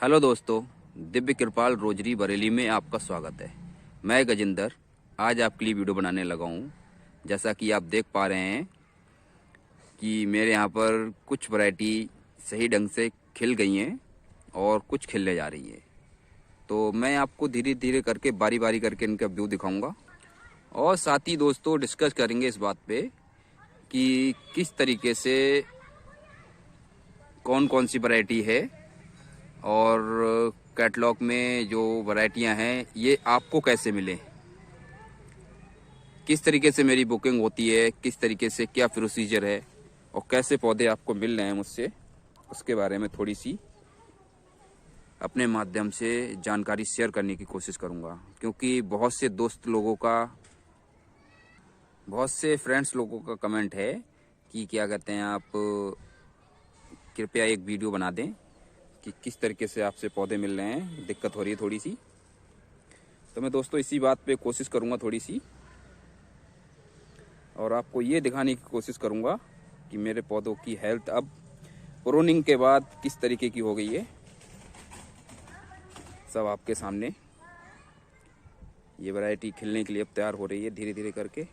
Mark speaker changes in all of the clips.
Speaker 1: Hello दोस्तों, दिव्य कृपाल rosary Bareilly में आपका स्वागत है। मैं गजेंद्र आज आपके लिए वीडियो बनाने लगा हूँ। जैसा कि आप देख पा रहे हैं कि मेरे यहाँ पर कुछ वैरायटी सही ढंग से खिल गई हैं और कुछ खिलने जा रही है। तो मैं आपको धीरे धीरे करके बारी बारी करके इनका व्यू दिखाऊंगा और साथ ही दोस्तों डिस्कस करेंगे इस बात पे कि किस तरीके से कौन कौन सी वैरायटी है और कैटलॉग में जो वैरायटियां हैं ये आपको कैसे मिले, किस तरीके से मेरी बुकिंग होती है, किस तरीके से क्या प्रोसीजर है और कैसे पौधे आपको मिल रहे हैं मुझसे, उसके बारे में थोड़ी सी अपने माध्यम से जानकारी शेयर करने की कोशिश करूंगा। क्योंकि बहुत से दोस्त लोगों का, बहुत से फ्रेंड्स लोगों का कमेंट है कि क्या कहते हैं, आप कृपया एक वीडियो बना दें कि किस तरीके से आपसे पौधे मिल रहे हैं, दिक्कत हो रही है थोड़ी सी। तो मैं दोस्तों इसी बात पे कोशिश करूंगा थोड़ी सी, और आपको ये दिखाने की कोशिश करूंगा कि मेरे पौधों की हेल्थ अब प्रूनिंग के बाद किस तरीके की हो गई है। सब आपके सामने ये वैरायटी खिलने के लिए अब तैयार हो रही है धीरे धीरे करके।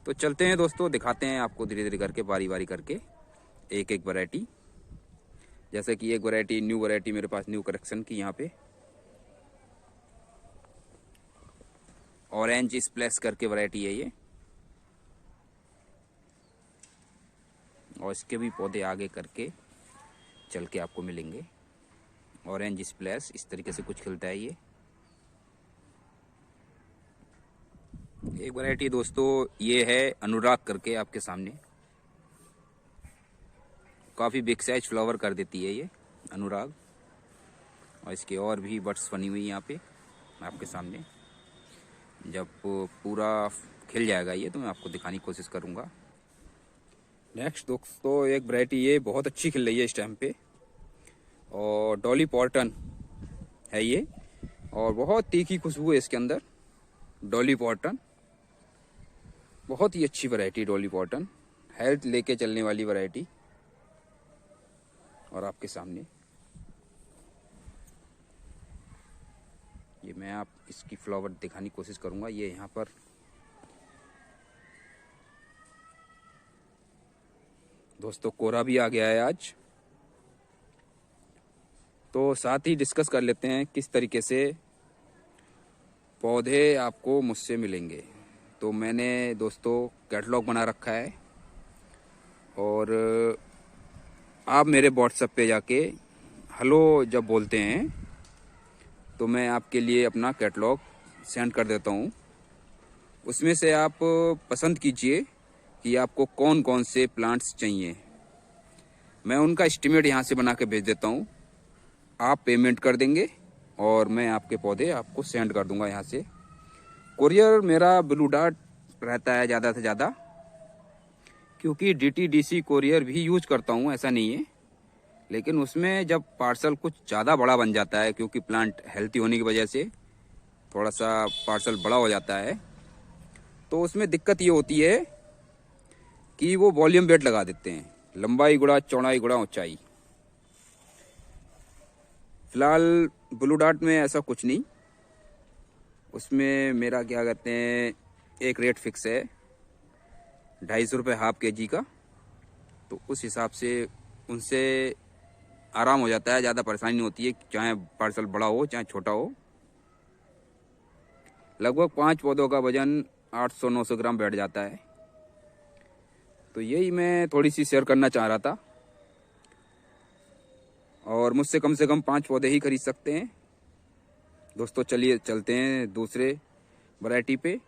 Speaker 1: तो चलते हैं दोस्तों, दिखाते हैं आपको धीरे धीरे करके बारी बारी करके एक एक वैरायटी। जैसे कि एक वैरायटी, न्यू वैरायटी मेरे पास न्यू कलेक्शन की यहाँ पे ऑरेंज स्प्लैश करके वैरायटी है ये, और इसके भी पौधे आगे करके चल के आपको मिलेंगे। ऑरेंज स्प्लैश इस तरीके से कुछ खिलता है ये। एक वैरायटी दोस्तों ये है अनुराग करके आपके सामने, काफ़ी बिग साइज फ्लावर कर देती है ये अनुराग, और इसके और भी बड्स बनी हुई यहाँ पे आपके सामने। जब पूरा खिल जाएगा ये तो मैं आपको दिखाने की कोशिश करूँगा। नेक्स्ट दोस्तों एक वैरायटी ये बहुत अच्छी खिल रही है इस टाइम पे, और डॉली पॉर्टन है ये, और बहुत तीखी खुशबू है इसके अंदर। डॉली पॉर्टन बहुत ही अच्छी वैरायटी, डॉली पॉर्टन हेल्थ लेके चलने वाली वैरायटी। और आपके सामने ये मैं आप इसकी फ्लावर दिखाने की कोशिश करूंगा। ये यहाँ पर दोस्तों कोरा भी आ गया है आज। तो साथ ही डिस्कस कर लेते हैं किस तरीके से पौधे आपको मुझसे मिलेंगे। तो मैंने दोस्तों कैटलॉग बना रखा है, और आप मेरे व्हाट्सएप पे जाके हेलो जब बोलते हैं तो मैं आपके लिए अपना कैटलॉग सेंड कर देता हूँ। उसमें से आप पसंद कीजिए कि आपको कौन कौन से प्लांट्स चाहिए। मैं उनका एस्टीमेट यहाँ से बना के भेज देता हूँ, आप पेमेंट कर देंगे और मैं आपके पौधे आपको सेंड कर दूंगा यहाँ से। कुरियर मेरा ब्लू डार्ट रहता है ज़्यादा से ज़्यादा, क्योंकि DTDC कुरियर भी यूज करता हूँ, ऐसा नहीं है। लेकिन उसमें जब पार्सल कुछ ज़्यादा बड़ा बन जाता है, क्योंकि प्लांट हेल्थी होने की वजह से थोड़ा सा पार्सल बड़ा हो जाता है, तो उसमें दिक्कत ये होती है कि वो वॉल्यूम वेट लगा देते हैं, लंबाई गुणा चौड़ाई गुणा ऊंचाई। फिलहाल ब्लू डार्ट में ऐसा कुछ नहीं, उसमें मेरा क्या कहते हैं एक रेट फिक्स है 250 रुपये हाफ केजी का। तो उस हिसाब से उनसे आराम हो जाता है, ज़्यादा परेशानी नहीं होती है, चाहे पार्सल बड़ा हो चाहे छोटा हो। लगभग 5 पौधों का वजन 800-900 ग्राम बैठ जाता है। तो यही मैं थोड़ी सी शेयर करना चाह रहा था, और मुझसे कम से कम 5 पौधे ही खरीद सकते हैं दोस्तों। चलिए चलते हैं दूसरे वैरायटी पे।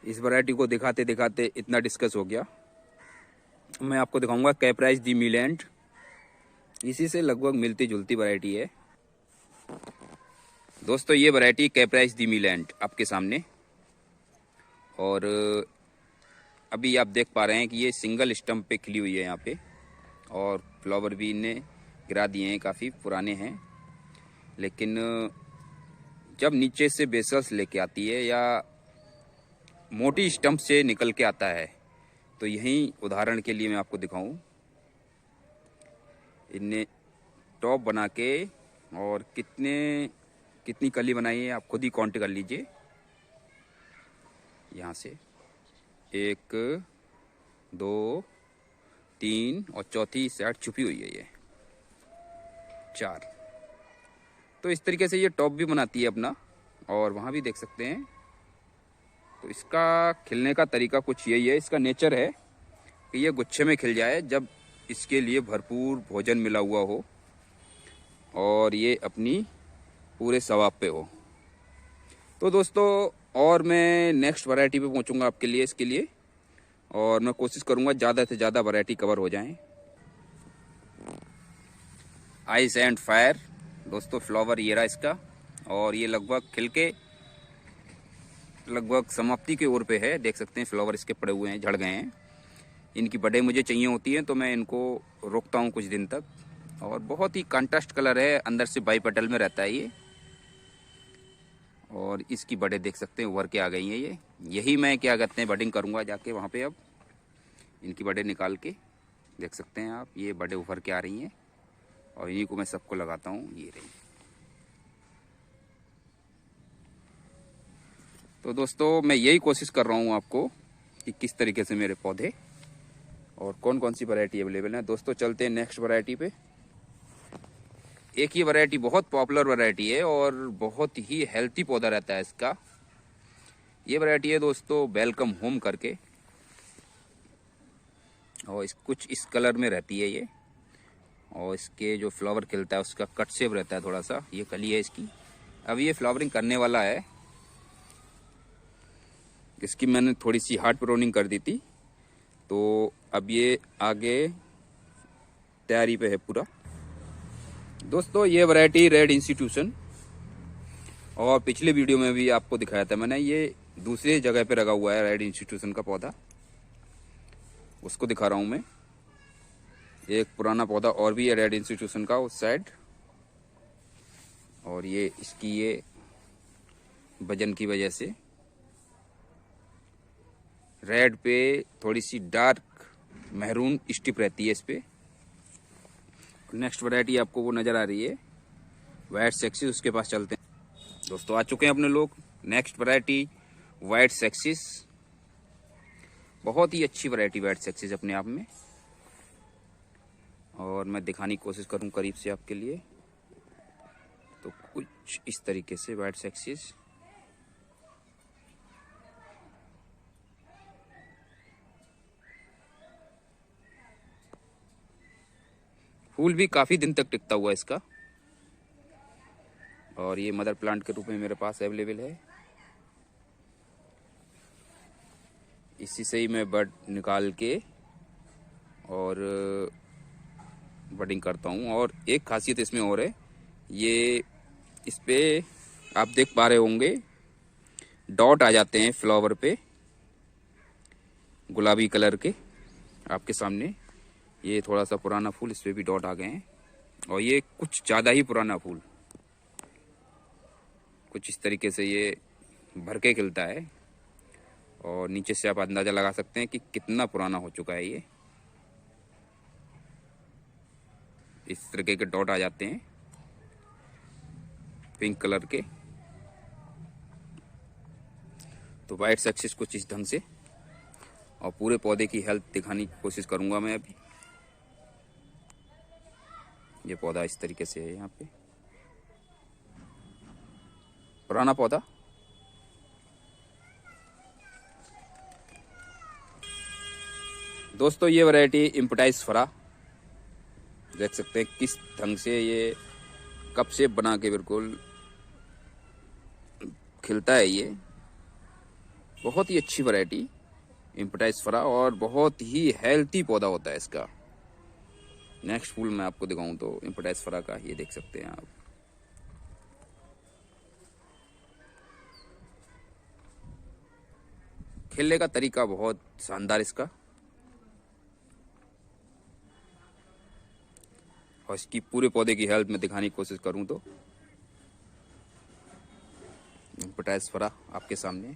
Speaker 1: इस वैरायटी को दिखाते दिखाते इतना डिस्कस हो गया। मैं आपको दिखाऊंगा कैप्राइस दी मिलैंड, इसी से लगभग मिलती जुलती वैरायटी है दोस्तों। ये वैरायटी कैप्राइस दी मिलैंड आपके सामने, और अभी आप देख पा रहे हैं कि ये सिंगल स्टम्प पे खिली हुई है यहाँ पे, और फ्लावर भी इन्हें गिरा दिए हैं, काफ़ी पुराने हैं। लेकिन जब नीचे से बेसल्स लेके आती है या मोटी स्टम्प से निकल के आता है, तो यहीं उदाहरण के लिए मैं आपको दिखाऊं, इनने टॉप बना के और कितनी कली बनाई है आप खुद ही काउंट कर लीजिए। यहाँ से 1 2 3 और चौथी साइड छुपी हुई है ये 4। तो इस तरीके से ये टॉप भी बनाती है अपना, और वहाँ भी देख सकते हैं। तो इसका खिलने का तरीका कुछ यही है, इसका नेचर है कि ये गुच्छे में खिल जाए जब इसके लिए भरपूर भोजन मिला हुआ हो और ये अपनी पूरे सवाब पे हो। तो दोस्तों, और मैं नेक्स्ट वैरायटी पे पहुंचूंगा आपके लिए, इसके लिए, और मैं कोशिश करूंगा ज़्यादा से ज़्यादा वैरायटी कवर हो जाएं। आइस एंड फायर दोस्तों, फ्लावर ये रहा इसका, और ये लगभग खिल के लगभग समाप्ति की ओर पे है। देख सकते हैं फ्लावर इसके पड़े हुए हैं, झड़ गए हैं। इनकी बड़े मुझे चाहिए होती हैं तो मैं इनको रोकता हूँ कुछ दिन तक। और बहुत ही कंट्रास्ट कलर है, अंदर से बाई पेटल में रहता है ये, और इसकी बड़े देख सकते हैं उभर के आ गई हैं ये। यही मैं क्या कहते हैं बडिंग करूँगा जाके वहाँ पे। अब इनकी बड़े निकाल के देख सकते हैं आप, ये बड़े उभर के आ रही हैं, और इन्हीं को मैं सबको लगाता हूँ, ये रही। तो दोस्तों, मैं यही कोशिश कर रहा हूँ आपको कि किस तरीके से मेरे पौधे और कौन कौन सी वैरायटी अवेलेबल है। दोस्तों, चलते हैं नेक्स्ट वैरायटी पे। एक ये वैरायटी बहुत पॉपुलर वैरायटी है और बहुत ही हेल्थी पौधा रहता है इसका। ये वैरायटी है दोस्तों वेलकम होम करके, और कुछ इस कलर में रहती है ये, और इसके जो फ्लावर खिलता है उसका कट शेप रहता है थोड़ा सा। ये कली है इसकी, अब ये फ्लावरिंग करने वाला है। इसकी मैंने थोड़ी सी हार्ड प्रोनिंग कर दी थी, तो अब ये आगे तैयारी पे है पूरा। दोस्तों, ये वैरायटी रेड इंस्टीट्यूशन, और पिछले वीडियो में भी आपको दिखाया था मैंने, ये दूसरे जगह पे लगा हुआ है रेड इंस्टीट्यूशन का पौधा, उसको दिखा रहा हूँ मैं। एक पुराना पौधा और भी है रेड इंस्टीट्यूशन का उस साइड, और ये इसकी ये वजन की वजह से रेड पे थोड़ी सी डार्क महरून स्टिप रहती है इस पे। नेक्स्ट वैरायटी आपको वो नज़र आ रही है वाइट सेक्सिस, उसके पास चलते हैं। दोस्तों, आ चुके हैं अपने लोग नेक्स्ट वैरायटी वाइट सेक्सिस। बहुत ही अच्छी वैरायटी वाइट सेक्सिस अपने आप में, और मैं दिखाने की कोशिश करूं करीब से आपके लिए। तो कुछ इस तरीके से वाइट सेक्सिस, फूल भी काफ़ी दिन तक टिकता हुआ इसका, और ये मदर प्लांट के रूप में मेरे पास अवेलेबल है। इसी से ही मैं बड निकाल के और बडिंग करता हूँ। और एक खासियत इसमें और है, ये इस पे आप देख पा रहे होंगे डॉट आ जाते हैं फ्लावर पे गुलाबी कलर के आपके सामने। ये थोड़ा सा पुराना फूल, इस पे भी डॉट आ गए हैं, और ये कुछ ज़्यादा ही पुराना फूल, कुछ इस तरीके से ये भर के खिलता है, और नीचे से आप अंदाज़ा लगा सकते हैं कि कितना पुराना हो चुका है ये। इस तरीके के डॉट आ जाते हैं पिंक कलर के। तो वाइट सक्सेस कुछ इस ढंग से, और पूरे पौधे की हेल्थ दिखाने की कोशिश करूंगा मैं अभी। ये पौधा इस तरीके से है, यहाँ पे पुराना पौधा। दोस्तों, ये वैरायटी इम्पटाइज फरा, देख सकते हैं किस ढंग से ये कप शेप बना के बिल्कुल खिलता है। ये बहुत ही अच्छी वैरायटी इम्पटाइज फरा, और बहुत ही हेल्थी पौधा होता है इसका। नेक्स्ट फूल मैं आपको दिखाऊं तो इम्पटाइज फरा का, ये देख सकते हैं आप। खिलने का तरीका बहुत शानदार इसका, और इसकी पूरे पौधे की हेल्थ में दिखाने की कोशिश करूं तो इम्पटाइज फरा आपके सामने।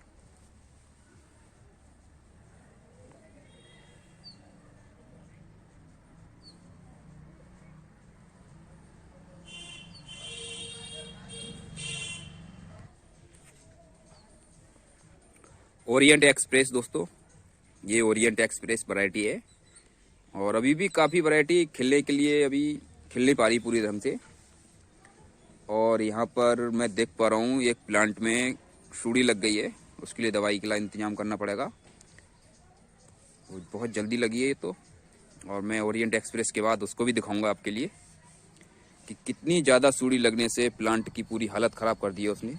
Speaker 1: ओरिएंट एक्सप्रेस दोस्तों, ये ओरिएंट एक्सप्रेस वैरायटी है। और अभी भी काफ़ी वैरायटी खिलने के लिए अभी खिल नहीं पा रही पूरी ढंग से। और यहाँ पर मैं देख पा रहा हूँ एक प्लांट में सूड़ी लग गई है, उसके लिए दवाई का इंतजाम करना पड़ेगा। बहुत जल्दी लगी है ये तो। और मैं ओरिएंट एक्सप्रेस के बाद उसको भी दिखाऊंगा आपके लिए कि कितनी ज़्यादा सूड़ी लगने से प्लांट की पूरी हालत ख़राब कर दी है उसने।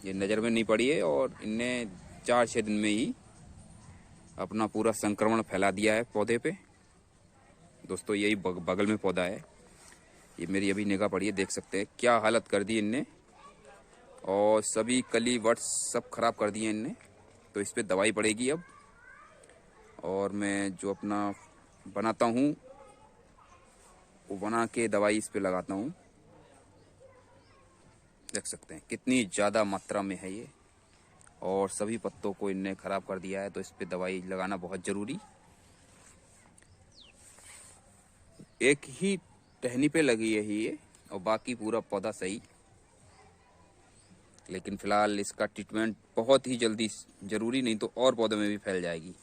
Speaker 1: ये नज़र में नहीं पड़ी है और इनने 4-6 दिन में ही अपना पूरा संक्रमण फैला दिया है पौधे पे। दोस्तों यही बगल में पौधा है, ये मेरी अभी निगाह पड़ी है, देख सकते हैं क्या हालत कर दी इनने। और सभी कली वट्स सब खराब कर दिए इनने, तो इस पर दवाई पड़ेगी अब। और मैं जो अपना बनाता हूँ वो बना के दवाई इस पे लगाता हूँ। देख सकते हैं कितनी ज़्यादा मात्रा में है ये, और सभी पत्तों को इनने ख़राब कर दिया है, तो इस पे दवाई लगाना बहुत ज़रूरी। एक ही टहनी पे लगी है ये, और बाकी पूरा पौधा सही। लेकिन फ़िलहाल इसका ट्रीटमेंट बहुत ही जल्दी ज़रूरी, नहीं तो और पौधों में भी फैल जाएगी।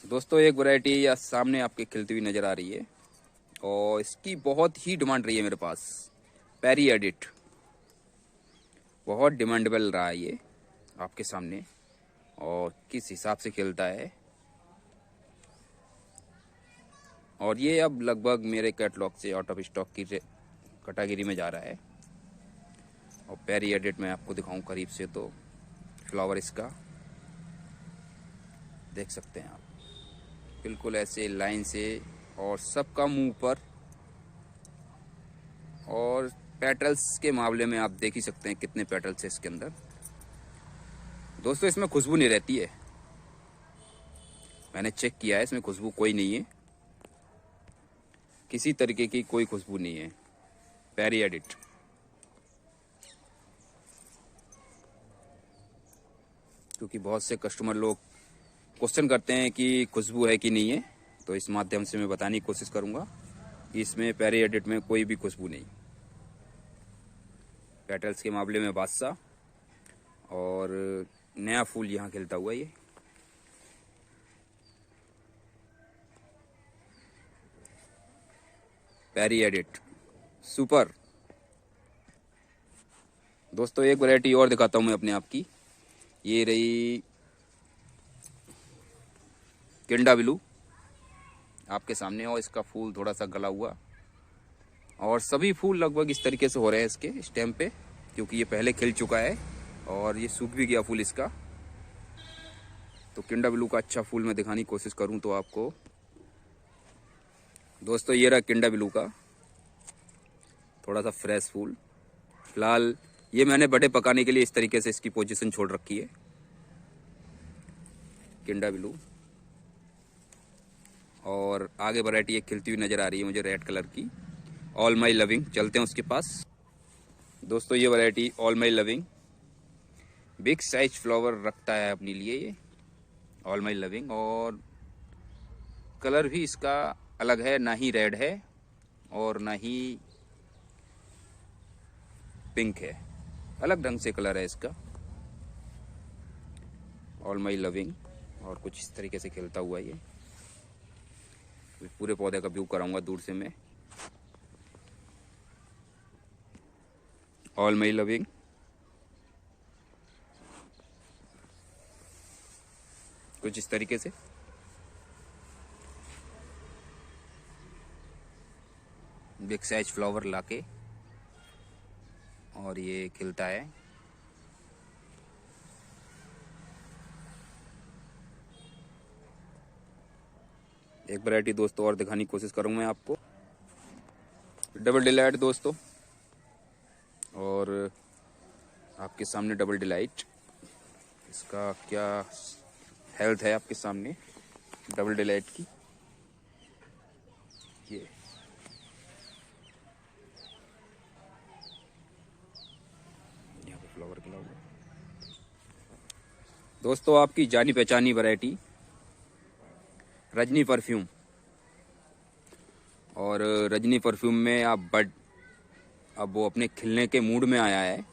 Speaker 1: दोस्तों एक वैरायटी या सामने आपके खिलती हुई नज़र आ रही है, और इसकी बहुत ही डिमांड रही है मेरे पास। पेरी एडिट बहुत डिमांडेबल रहा है ये आपके सामने, और किस हिसाब से खिलता है। और ये अब लगभग मेरे कैटलॉग से आउट ऑफ स्टॉक की कैटेगरी में जा रहा है। और पेरी एडिट मैं आपको दिखाऊं करीब से, तो फ्लावर इसका देख सकते हैं आप, बिल्कुल ऐसे लाइन से, और सबका मुंह पर। और पेटल्स के मामले में आप देख ही सकते हैं कितने पेटल्स है इसके अंदर। दोस्तों इसमें खुशबू नहीं रहती है, मैंने चेक किया है, इसमें खुशबू कोई नहीं है, किसी तरीके की कोई खुशबू नहीं है। पेरी एडिट क्योंकि बहुत से कस्टमर लोग क्वेश्चन करते हैं कि खुशबू है कि नहीं है, तो इस माध्यम से मैं बताने की कोशिश करूंगा कि इसमें पेरी एडिट में कोई भी खुशबू नहीं। पेटल्स के मामले में बादशाह, और नया फूल यहाँ खिलता हुआ ये। पेरी एडिट सुपर। दोस्तों एक वैरायटी और दिखाता हूँ मैं अपने आप की, ये रही किंडा ब्लू आपके सामने। और इसका फूल थोड़ा सा गला हुआ, और सभी फूल लगभग इस तरीके से हो रहे हैं इसके स्टेम पे, क्योंकि ये पहले खिल चुका है और ये सूख भी गया फूल इसका। तो किंडा ब्लू का अच्छा फूल मैं दिखाने की कोशिश करूं तो आपको। दोस्तों ये रहा किंडा ब्लू का थोड़ा सा फ्रेश फूल। फिलहाल ये मैंने बड़े पकाने के लिए इस तरीके से इसकी पोजीशन छोड़ रखी है। किंडा ब्लू, और आगे वैरायटी एक खिलती हुई नज़र आ रही है मुझे रेड कलर की, ऑल माई लविंग। चलते हैं उसके पास। दोस्तों ये variety all my loving big size flower रखता है अपने लिए ये ऑल माई लविंग। और कलर भी इसका अलग है, ना ही रेड है और ना ही पिंक है, अलग ढंग से कलर है इसका ऑल माई लविंग। और कुछ इस तरीके से खिलता हुआ ये। पूरे पौधे का व्यू कराऊंगा दूर से मैं। ऑल माई लविंग कुछ इस तरीके से। बिग साइज फ्लावर लाके और ये खिलता है। एक वैरायटी दोस्तों और दिखाने की कोशिश करूंगा मैं आपको, डबल डिलाइट दोस्तों। और आपके सामने डबल डिलाइट, इसका क्या हेल्थ है आपके सामने डबल डिलाइट की। ये यहाँ पे फ्लावर खिला हुआ दोस्तों, आपकी जानी पहचानी वैरायटी रजनी परफ्यूम। और रजनी परफ्यूम में आप बड अब वो अपने खिलने के मूड में आया है।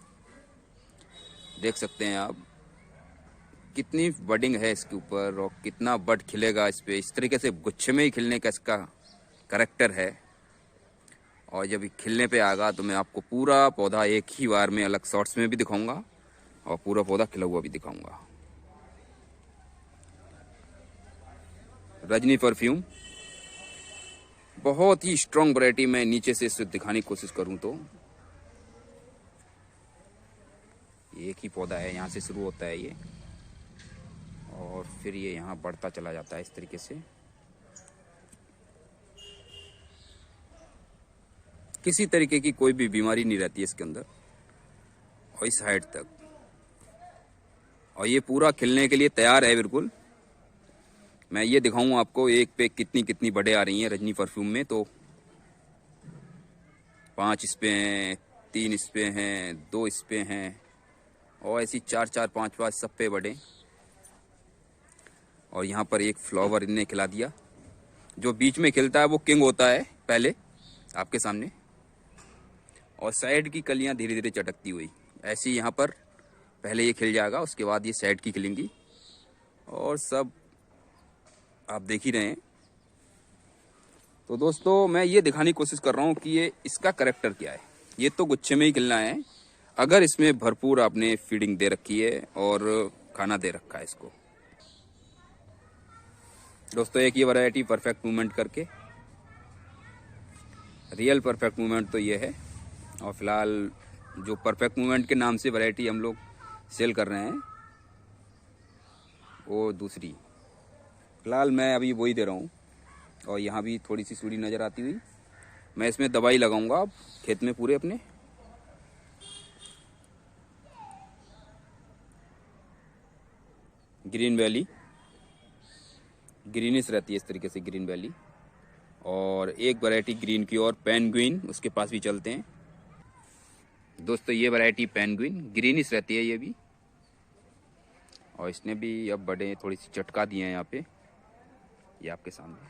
Speaker 1: देख सकते हैं आप कितनी बडिंग है इसके ऊपर और कितना बड खिलेगा इस पे। इस तरीके से गुच्छे में ही खिलने का इसका करेक्टर है। और जब ये खिलने पे आएगा तो मैं आपको पूरा पौधा एक ही बार में अलग शॉट्स में भी दिखाऊंगा और पूरा पौधा खिला हुआ भी दिखाऊंगा। रजनी परफ्यूम बहुत ही स्ट्रॉन्ग वैरायटी। मैं नीचे से इसे दिखाने की कोशिश करूं तो एक ही पौधा है, यहाँ से शुरू होता है ये और फिर ये यहाँ बढ़ता चला जाता है इस तरीके से। किसी तरीके की कोई भी बीमारी नहीं रहती है इसके अंदर और इस हाइट तक। और ये पूरा खिलने के लिए तैयार है बिल्कुल। मैं ये दिखाऊं आपको एक पे कितनी कितनी बड़े आ रही हैं रजनी परफ्यूम में। तो 5 इस पे हैं, 3 इस पे हैं, 2 इस पे हैं और ऐसी 4-4, 5-5 सब पे बड़े। और यहाँ पर एक फ्लावर इनने खिला दिया। जो बीच में खिलता है वो किंग होता है पहले आपके सामने, और साइड की कलियाँ धीरे धीरे चटकती हुई ऐसी यहाँ पर पहले ये खिल जाएगा, उसके बाद ये साइड की खिलेंगी और सब आप देख ही रहे हैं। तो दोस्तों मैं ये दिखाने की कोशिश कर रहा हूँ कि ये इसका करैक्टर क्या है। ये तो गुच्छे में ही खिलना है अगर इसमें भरपूर आपने फीडिंग दे रखी है और खाना दे रखा है इसको। दोस्तों एक ये वैरायटी परफेक्ट मूवमेंट करके, रियल परफेक्ट मूवमेंट तो ये है। और फिलहाल जो परफेक्ट मूवमेंट के नाम से वैरायटी हम लोग सेल कर रहे हैं वो दूसरी। फिलहाल मैं अभी वही दे रहा हूँ। और यहाँ भी थोड़ी सी सूड़ी नज़र आती हुई। मैं इसमें दवाई लगाऊंगा अब खेत में पूरे अपने। ग्रीन वैली ग्रीनिश रहती है इस तरीके से, ग्रीन वैली। और एक वैरायटी ग्रीन की और पेंगुइन, उसके पास भी चलते हैं। दोस्तों ये वैरायटी पेंगुइन ग्रीनिश रहती है ये भी, और इसने भी अब बड़े थोड़ी सी चटका दिए हैं यहाँ पे, ये आपके सामने।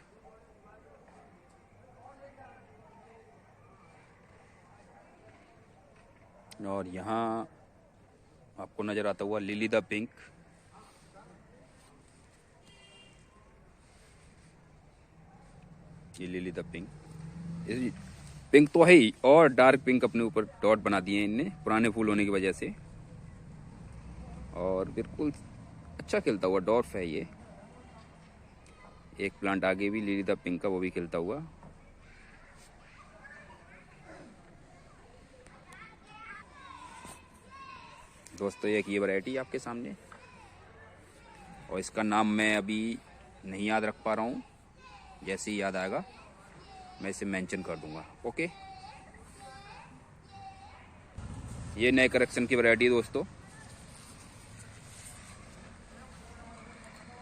Speaker 1: और यहाँ आपको नज़र आता हुआ लिली द पिंक। ये लिली द पिंक, पिंक तो है ही और डार्क पिंक अपने ऊपर डॉट बना दिए हैं इनने पुराने फूल होने की वजह से। और बिल्कुल अच्छा खिलता हुआ डॉर्फ है ये। एक प्लांट आगे भी लिली द पिंक का, वो भी खिलता हुआ। दोस्तों एक ये वैरायटी आपके सामने, और इसका नाम मैं अभी नहीं याद रख पा रहा हूँ। जैसे ही याद आएगा मैं इसे मेंशन कर दूंगा। ओके, ये नए कलेक्शन की वैरायटी है दोस्तों,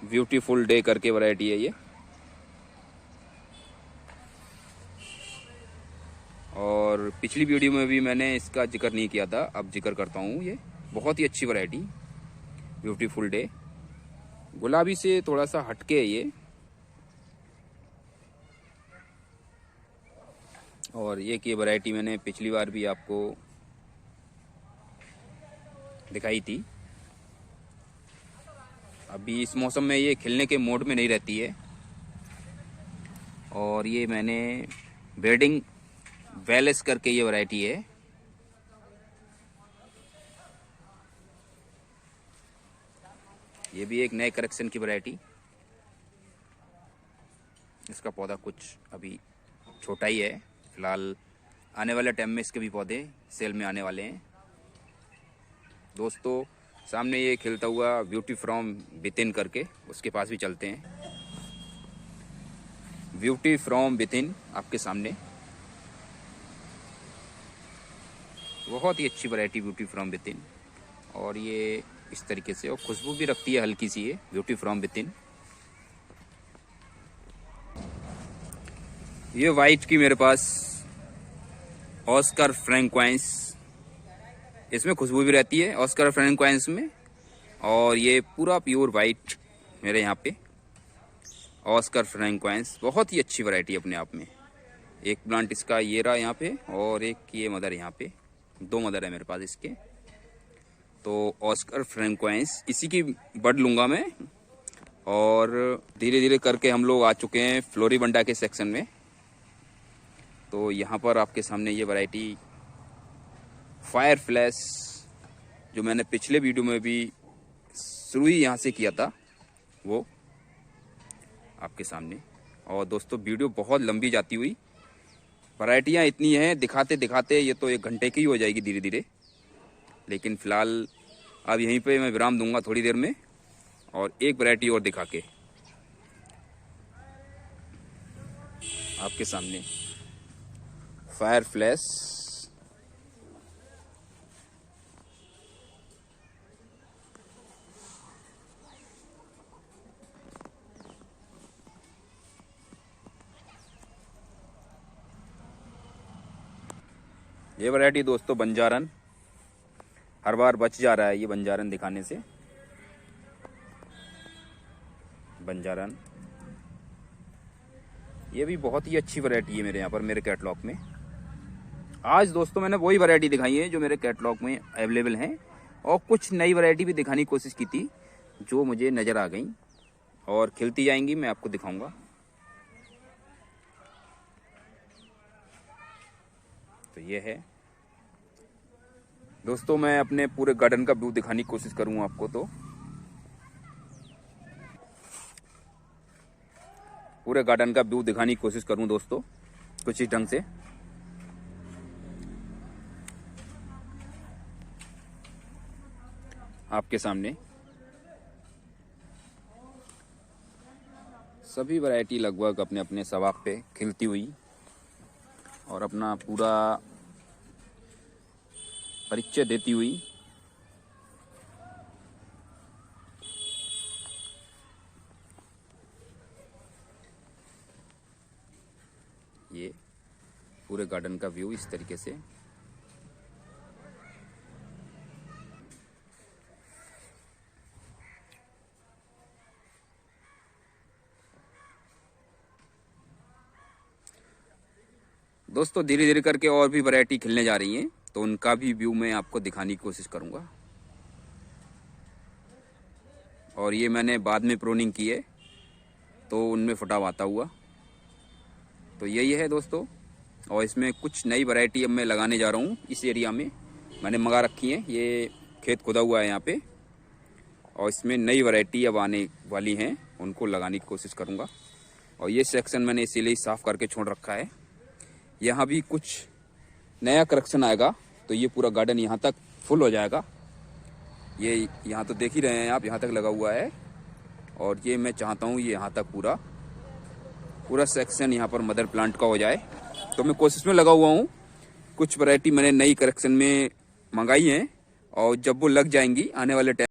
Speaker 1: ब्यूटीफुल डे करके वैरायटी है ये। और पिछली वीडियो में भी मैंने इसका जिक्र नहीं किया था, अब जिक्र करता हूँ। ये बहुत ही अच्छी वैरायटी ब्यूटीफुल डे, गुलाबी से थोड़ा सा हटके है ये। और ये वैरायटी मैंने पिछली बार भी आपको दिखाई थी। अभी इस मौसम में ये खिलने के मोड में नहीं रहती है। और ये मैंने ब्रीडिंग वेलेस करके ये वैरायटी है। ये भी एक नए कलेक्शन की वैरायटी। इसका पौधा कुछ अभी छोटा ही है फिलहाल। आने वाले टाइम में इसके भी पौधे सेल में आने वाले हैं। दोस्तों सामने ये खिलता हुआ ब्यूटी फ्रॉम विथिन करके, उसके पास भी चलते हैं। ब्यूटी फ्रॉम विथिन आपके सामने, बहुत ही अच्छी वैरायटी ब्यूटी फ्रॉम विथिन। और ये इस तरीके से, और खुशबू भी रखती है हल्की सी, ये ब्यूटी फ्रॉम विथिन। ये वाइट की मेरे पास ऑस्कर फ्रैंकोइन्स, इसमें खुशबू भी रहती है ऑस्कर फ्रैंकोइन्स में। और ये पूरा प्योर वाइट मेरे यहाँ पे ऑस्कर फ्रैंकोइन्स, बहुत ही अच्छी वैरायटी अपने आप में। एक प्लांट इसका ये रहा यहाँ पे, और एक ये मदर यहाँ पे, 2 मदर है मेरे पास इसके। तो ऑस्कर फ्रैंकोइस इसी की बड लूँगा मैं। और धीरे धीरे करके हम लोग आ चुके हैं फ्लोरीबंडा के सेक्शन में। तो यहाँ पर आपके सामने ये वैरायटी फायर फ्लैश, जो मैंने पिछले वीडियो में भी शुरू ही यहाँ से किया था, वो आपके सामने। और दोस्तों वीडियो बहुत लंबी जाती हुई, वैरायटियाँ इतनी हैं दिखाते दिखाते ये तो 1 घंटे की ही हो जाएगी धीरे धीरे। लेकिन फ़िलहाल अब यहीं पे मैं विराम दूंगा थोड़ी देर में, और एक वैरायटी और दिखा के आपके सामने फायर फ्लैश। ये वैरायटी दोस्तों बंजारन, हर बार बच जा रहा है ये बंजारन दिखाने से। बंजारन ये भी बहुत ही अच्छी वैरायटी है मेरे यहाँ पर, मेरे कैटलॉग में। आज दोस्तों मैंने वही वैरायटी दिखाई है जो मेरे कैटलॉग में अवेलेबल हैं, और कुछ नई वैरायटी भी दिखाने की कोशिश की थी जो मुझे नज़र आ गई, और खिलती जाएंगी, मैं आपको दिखाऊंगा। तो ये है दोस्तों, मैं अपने पूरे गार्डन का व्यू दिखाने की कोशिश करूंगा आपको। तो पूरे गार्डन का व्यू दिखाने की कोशिश करूं दोस्तों कुछ इस ढंग से। आपके सामने सभी वैरायटी लगभग अपने अपने सवाक पे खिलती हुई, और अपना पूरा परिचय देती हुई। ये पूरे गार्डन का व्यू इस तरीके से। दोस्तों धीरे धीरे करके और भी वैरायटी खिलने जा रही हैं, तो उनका भी व्यू मैं आपको दिखाने की कोशिश करूंगा। और ये मैंने बाद में प्रोनिंग की है, तो उनमें फुटाव आता हुआ। तो यही है दोस्तों, और इसमें कुछ नई वैरायटी अब मैं लगाने जा रहा हूँ। इस एरिया में मैंने मंगा रखी है, ये खेत खुदा हुआ है यहाँ पे, और इसमें नई वैरायटी अब आने वाली हैं, उनको लगाने की कोशिश करूँगा। और ये सेक्शन मैंने इसीलिए साफ़ करके छोड़ रखा है। यहाँ भी कुछ नया करेक्शन आएगा, तो ये पूरा गार्डन यहाँ तक फुल हो जाएगा। ये यहाँ तो देख ही रहे हैं आप, यहाँ तक लगा हुआ है, और ये मैं चाहता हूँ ये यहाँ तक पूरा सेक्शन यहाँ पर मदर प्लांट का हो जाए। तो मैं कोशिश में लगा हुआ हूँ। कुछ वैरायटी मैंने नई करेक्शन में मंगाई हैं, और जब वो लग जाएंगी आने वाले टाइम